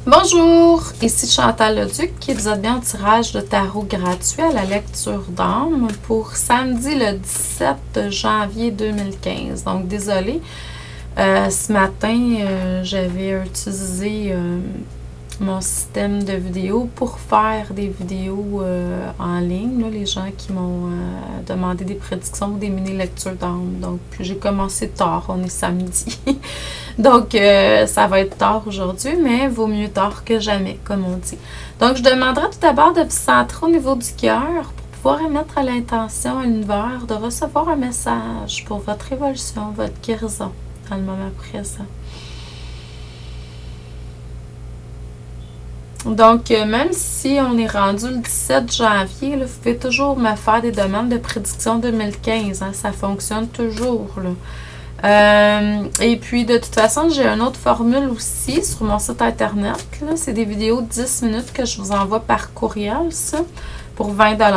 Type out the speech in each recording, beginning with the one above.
Bonjour, ici Chantal Leduc, vous êtes bien au tirage de tarot gratuit à la lecture d'âme pour samedi le 17 janvier 2015. Donc, désolée, ce matin, j'avais utilisé mon système de vidéo pour faire des vidéos en ligne, là, les gens qui m'ont demandé des prédictions ou des mini-lectures d'âme. Donc, j'ai commencé tard, on est samedi. Donc, ça va être tard aujourd'hui, mais vaut mieux tard que jamais, comme on dit. Donc, je demanderai tout d'abord de vous centrer au niveau du cœur pour pouvoir émettre à l'intention, à l'univers, de recevoir un message pour votre évolution, votre guérison dans le moment présent. Donc, même si on est rendu le 17 janvier, là, vous pouvez toujours me faire des demandes de prédiction 2015. Hein, ça fonctionne toujours, là. Et puis, de toute façon, j'ai une autre formule aussi sur mon site internet. C'est des vidéos de 10 minutes que je vous envoie par courriel, ça, pour 20 $.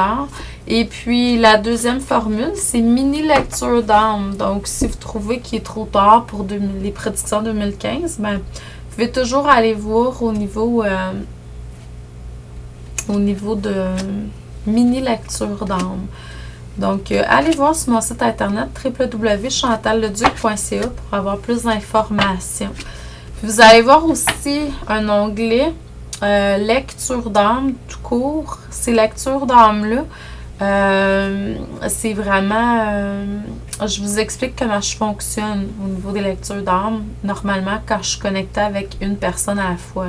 Et puis, la deuxième formule, c'est mini-lecture d'âme. Donc, si vous trouvez qu'il est trop tard pour les prédictions 2015, ben, vous pouvez toujours aller voir au niveau de mini-lecture d'âme. Donc, allez voir sur mon site internet www.chantalleduc.ca pour avoir plus d'informations. Puis vous allez voir aussi un onglet lecture d'âme tout court. Ces lectures d'âme-là, c'est vraiment... je vous explique comment je fonctionne au niveau des lectures d'âme, normalement, quand je suis connectée avec une personne à la fois.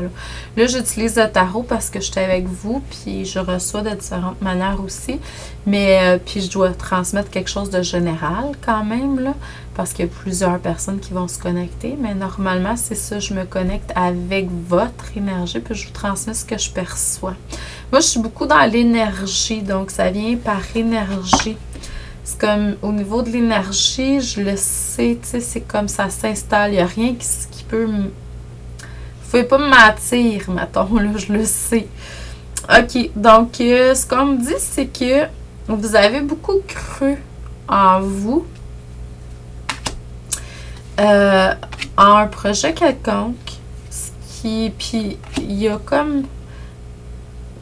Là, j'utilise le tarot parce que je suis avec vous, puis je reçois de différentes manières aussi. Mais, puis je dois transmettre quelque chose de général quand même, là, parce qu'il y a plusieurs personnes qui vont se connecter. Mais normalement, c'est ça, je me connecte avec votre énergie, puis je vous transmets ce que je perçois. Moi, je suis beaucoup dans l'énergie, donc ça vient par énergie. C'est comme, au niveau de l'énergie, je le sais, tu sais, c'est comme ça s'installe. Il n'y a rien qui peut me... Vous pouvez pas me mentir, mettons, là, je le sais. OK, donc, ce qu'on me dit, c'est que vous avez beaucoup cru en vous, en un projet quelconque, puis il y a comme...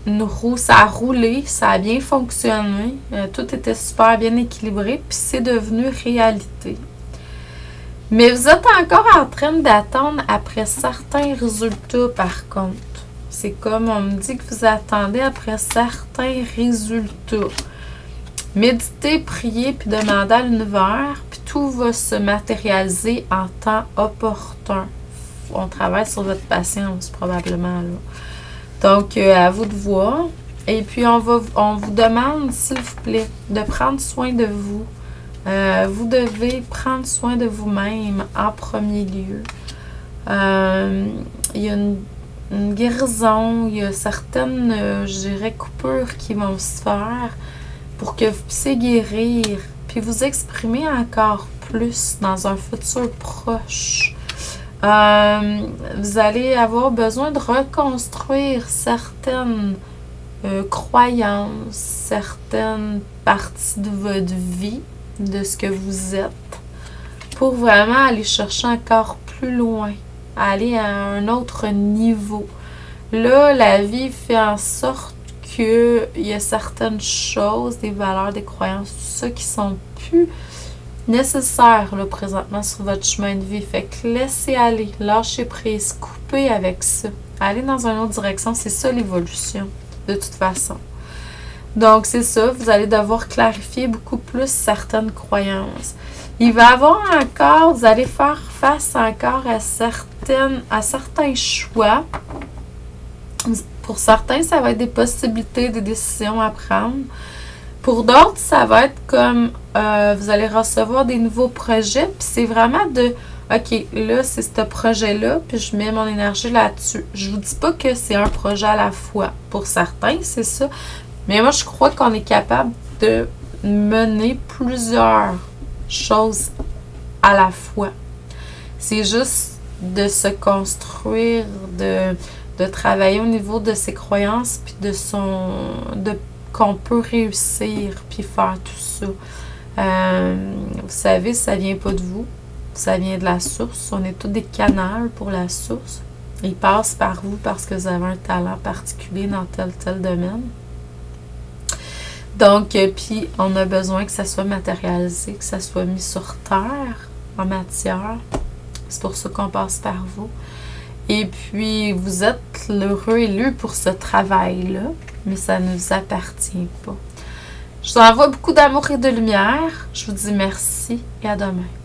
une roue, ça a roulé, ça a bien fonctionné, tout était super bien équilibré, puis c'est devenu réalité. Mais vous êtes encore en train d'attendre après certains résultats, par contre. C'est comme on me dit que vous attendez après certains résultats. Méditez, priez, puis demandez à l'univers, puis tout va se matérialiser en temps opportun. On travaille sur votre patience, probablement, là. Donc, à vous de voir. Et puis, on vous demande, s'il vous plaît, de prendre soin de vous. Vous devez prendre soin de vous-même en premier lieu. Il y a une guérison, il y a certaines, je dirais, coupures qui vont se faire pour que vous puissiez guérir, puis vous exprimer encore plus dans un futur proche. Vous allez avoir besoin de reconstruire certaines croyances, certaines parties de votre vie, de ce que vous êtes, pour vraiment aller chercher encore plus loin, aller à un autre niveau. Là, la vie fait en sorte qu'il y a certaines choses, des valeurs, des croyances, tout ça qui sont plus nécessaire là, présentement sur votre chemin de vie. Fait que laissez aller, lâchez prise, coupez avec ça. Allez dans une autre direction, c'est ça l'évolution, de toute façon. Donc c'est ça, vous allez devoir clarifier beaucoup plus certaines croyances. Il va y avoir encore, vous allez faire face encore à certains choix. Pour certains, ça va être des possibilités, des décisions à prendre. Pour d'autres, ça va être comme vous allez recevoir des nouveaux projets, puis c'est vraiment de OK, là, c'est ce projet-là, puis je mets mon énergie là-dessus. Je vous dis pas que c'est un projet à la fois. Pour certains, c'est ça. Mais moi, je crois qu'on est capable de mener plusieurs choses à la fois. C'est juste de se construire, de travailler au niveau de ses croyances, puis qu'on peut réussir, puis faire tout ça. Vous savez, ça vient pas de vous, ça vient de la source. On est tous des canaux pour la source. Il passe par vous parce que vous avez un talent particulier dans tel domaine. Donc, puis on a besoin que ça soit matérialisé, que ça soit mis sur terre, en matière. C'est pour ça qu'on passe par vous. Et puis, vous êtes l'heureux élu pour ce travail-là, mais ça ne vous appartient pas. Je vous envoie beaucoup d'amour et de lumière. Je vous dis merci et à demain.